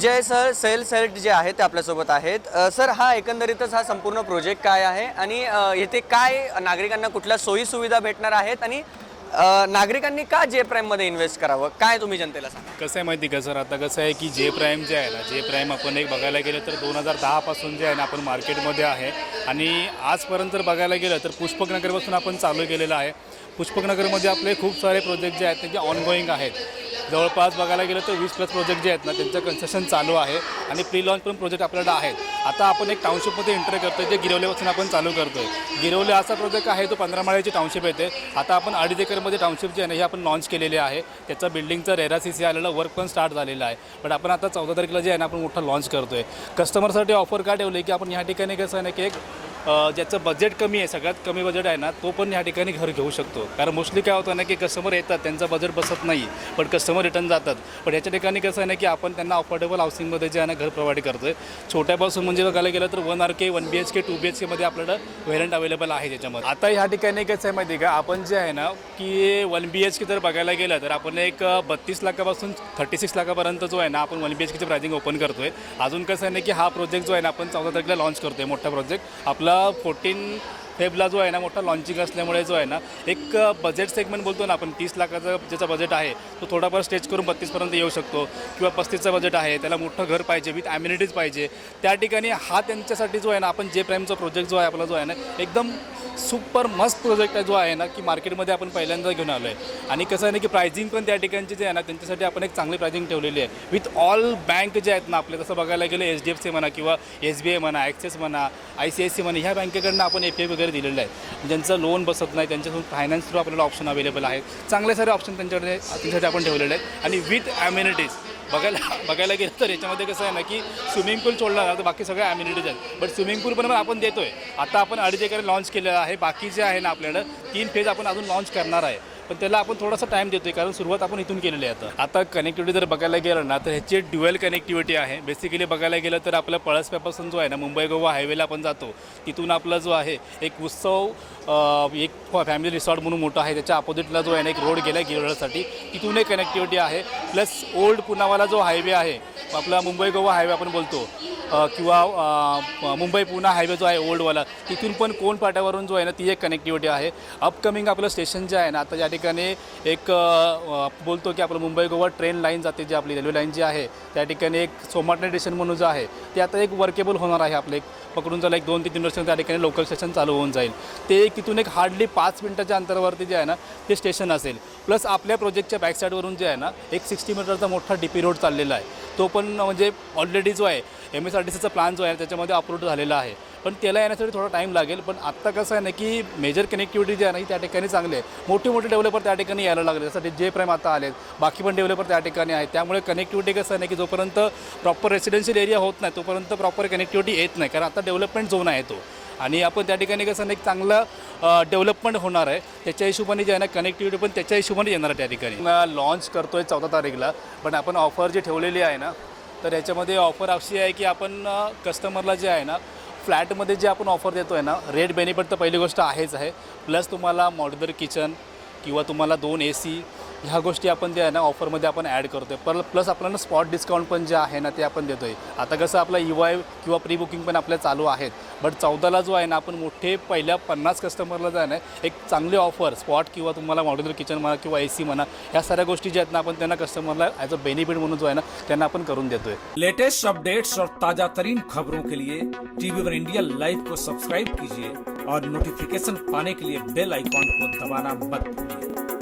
विजय sir cells जे आहेत ते आपल्यासोबत आहेत। सर हा एकंदरीतच हा संपूर्ण प्रोजेक्ट काय आहे आणि येथे काय नागरिकांना कुठल्या सोयी सुविधा भेटणार आहेत आणि नागरिकांनी का जे प्राईममध्ये इन्व्हेस्ट करावं, काय तुम्ही जनतेला सांगा? कसं आहे माहिती का सर, आता कसं आहे की जे प्राईम जे आहे ना, जे प्राईम आपण एक बघायला गेलं तर 2010 पासून जे आहे ना आपण मार्केटमध्ये आहे आणि आजपर्यंत जर बघायला गेलं तर पुष्पकनगरपासून आपण चालू केलेलं आहे। पुष्पकनगरमध्ये आपले खूप सारे प्रोजेक्ट जे आहेत ते ऑनगोईंग आहेत। जवळपास बघायला गेलं तर 20+ प्रोजेक्ट जे आहेत ना त्यांचं कन्स्ट्रक्शन चालू आहे आणि प्री लॉन्च पण प्रोजेक्ट आपल्याला आहेत। आता आपण एक टाउनशिपमध्ये एंटर करतो आहे, जे गिरवलेपासून आपण चालू करतो आहे। गिरवले असा प्रोजेक्ट आहे तो 15 माळ्याची टाउनशिप येते। आता आपण 2.5 एकरमध्ये टाउनशिप जे आहे ना हे आपण लॉन्च केलेले आहे। त्याचा बिल्डिंगचा रेरा CC आलेलं वर्क पण स्टार्ट झालेलं आहे। पण आपण आता 14 तारखेला जे आहे ना आपण मोठा लॉन्च करतो आहे। कस्टमरसाठी ऑफर का ठेवले की आपण ह्या ठिकाणी कसं आहे ना की एक ज्याचं बजेट कमी आहे, सगळ्यात कमी बजेट आहे ना, तो पण ह्या ठिकाणी घर घेऊ शकतो। कारण मोस्टली काय होतं ना की कस्टमर येतात, त्यांचं बजेट बसत नाही, पण कस्टमर रिटर्न जातात। पण ह्याच्या ठिकाणी कसं आहे ना की आपण त्यांना अफोर्डेबल हाऊसिंगमध्ये जे आहे ना घर प्रोव्हाइड करतो आहे। छोट्यापासून म्हणजे बघायला गेलं तर 1 RK 1 BHK 2 BHKमध्ये आपल्याला व्हेरियंट अवेलेबल आहे त्याच्यामध्ये। आता ह्या ठिकाणी कसं आहे माहिती आहे का, आपण जे आहे ना की 1 BHK जर बघायला गेलं तर आपण एक 32 लाखापासून 36 लाखापर्यंत जो आहे ना आपण 1 BHKची प्राइसिंग ओपन करतो आहे। अजून कसं आहे ना की हा प्रोजेक्ट जो आहे ना आपण 14 तारखेला लॉन्च करतो आहे, मोठा प्रोजेक्ट आपला 14 फेबला जो आहे ना मोठा लॉन्चिंग असल्यामुळे जो आहे ना एक बजेट सेगमेंट बोलतो ना आपण, 30 लाखाचा ज्याचा बजेट आहे तो थोडाफार स्टेज करून 32पर्यंत येऊ शकतो, किंवा 35चं बजेट आहे त्याला मोठं घर पाहिजे विथ ॲम्युनिटीज पाहिजे, त्या ठिकाणी हा त्यांच्यासाठी जो आहे ना आपण जे प्राईमचा प्रोजेक्ट जो आहे आपला जो आहे ना एकदम सुपर मस्त प्रोजेक्ट आहे जो आहे ना की मार्केटमध्ये आपण पहिल्यांदा घेऊन आलो आहे। आणि कसं आहे ना की प्रायझिंग पण त्या ठिकाणची जे आहे ना त्यांच्यासाठी आपण एक चांगली प्रायझिंग ठेवलेली आहे विथ ऑल बँक जे आहेत ना आपले, तसं बघायला गेलं HDFC म्हणा किंवा SBI म्हणा, ॲक्सिस म्हणा, ICICI म्हणा, ह्या बँकेकडनं आपण FA वगैरे दिलेलं आहे। ज्यांचं लोन बसत नाही त्यांच्याकडून फायनान्स थ्रू आपल्याला ऑप्शन अवेलेबल आहे, चांगले सारे ऑप्शन त्यांच्यासाठी आपण ठेवलेले आहेत। आणि विथ ॲम्युनिटीज बघायला गेलं तर याच्यामध्ये कसं आहे ना की स्विमिंग पूल सोडला ना तर बाकी सगळ्या ॲम्युनिटीज आहेत, बट स्विमिंग पूल पण आपण देतो आहे। आता आपण 2.5 एकर लॉन्च केलेलं आहे, बाकी जे आहे ना आपल्याला 3 फेज आपण अजून लॉन्च करणार आहे, पण त्याला आपण थोडासा टाईम देतो आहे कारण सुरुवात आपण इथून केलेली आहे। आता कनेक्टिव्हिटी जर बघायला गेलं ना तर ह्याची ड्युअल कनेक्टिव्हिटी आहे। बेसिकली बघायला गेलं तर आपल्या पळसप्यापासून जो आहे ना मुंबई गोवा हायवेला आपण जातो, तिथून आपला जो आहे एक उत्सव एक फॅमिली रिसॉर्ट म्हणून मोठं आहे, त्याच्या अपोजिटला जो आहे ना एक रोड गेला आहे गिरवण्यासाठी, तिथून एक कनेक्टिव्हिटी आहे। प्लस ओल्ड पुनावाला जो हायवे आहे आपला मुंबई गोवा हायवे आपण बोलतो, किंवा मुंबई पुणा हायवे जो आहे ओल्डवाला, तिथून पण कोण पाट्यावरून जो आहे ना ती एक कनेक्टिव्हिटी आहे। अपकमिंग आपलं स्टेशन जे आहे ना आता या ठिकाणी एक बोलतो की आपलं मुंबई गोवा ट्रेन लाईन जाते, जी आपली रेल्वे लाईन जी आहे त्या ठिकाणी एक सोमाटणे स्टेशन म्हणून जो आहे ते आता एक वर्केबल होणार आहे। आपलं एक पकडून झालं एक 2 ते 3 वर्ष त्या ठिकाणी लोकल स्टेशन चालू होऊन जाईल। ते तिथून एक हार्डली 5 मिनिटाच्या अंतरावरती जे आहे ना ते स्टेशन असेल। प्लस आपल्या प्रोजेक्टच्या बॅकसाईडवरून जे आहे ना एक 60 मीटरचा मोठा DP रोड चाललेला आहे, तो पण म्हणजे ऑलरेडी जो आहे MSRTCचा प्लॅन जो आहे त्याच्यामध्ये अप्रूव्ह झालेला आहे, पण त्याला येण्यासाठी थोडा टाईम लागेल। पण आत्ता कसं आहे ना की मेजर कनेक्टिव्हिटी जी आहे ना त्या ठिकाणी चांगली आहे, मोठे डेव्हलपर त्या ठिकाणी यायला लागले, त्यासाठी जे प्राईम आता आलेत, बाकी पण डेव्हलपर त्या ठिकाणी आहेत। त्यामुळे कनेक्टिव्हिटी कसं आहे ना की जोपर्यंत प्रॉपर रेसिडेन्शियल एरिया होत नाही तोपर्यंत प्रॉपर कनेक्टिव्हिटी येत नाही, कारण आता डेव्हलपमेंट झोन आहे तो, आणि आपण त्या ठिकाणी कसं ना एक चांगलं डेव्हलपमेंट होणार आहे, त्याच्या हिशोबाने जे आहे ना कनेक्टिव्हिटी पण त्याच्या हिशोबाने येणार आहे त्या ठिकाणी। लॉन्च करतो आहे 14 तारखेला, पण आपण ऑफर जी ठेवलेली आहे ना तर याच्यामध्ये ऑफर अशी आहे की आपण कस्टमरला जे आहे ना फ्लॅटमध्ये जे आपण ऑफर देतो आहे ना, रेट बेनिफिट तर पहिली गोष्ट आहेच आहे, प्लस तुम्हाला मॉड्युलर किचन किंवा तुम्हाला 2 AC ह्या गोष्टी आपण जे आहे ना ऑफरमध्ये आपण ॲड करतो आहे। प्लस आपल्याला स्पॉट डिस्काउंट पण जे आहे ना ते आपण देतो आहे। आता कसं आपला EY किंवा प्री बुकिंग पण आपल्या चालू आहेत, बट 14ला जो आहे ना आपण मोठे पहिल्या 50 कस्टमरला जो आहे ना एक चांगले ऑफर स्पॉट किंवा तुम्हाला मॉड्युलर किचन म्हणा किंवा AC म्हणा, ह्या साऱ्या गोष्टी ज्या आहेत ना आपण त्यांना कस्टमरला ॲज अ बेनिफिट म्हणून जो आहे ना त्यांना आपण करून देतो आहे। लेटेस्ट अपडेट्स और ताजा तरीन खबरों के लिए TV वन इंडिया लाइव को सब्सक्राइब कीजिए और नोटिफिकेशन पाने के लिए बेल आइकॉन को दबाना मत भूलिए।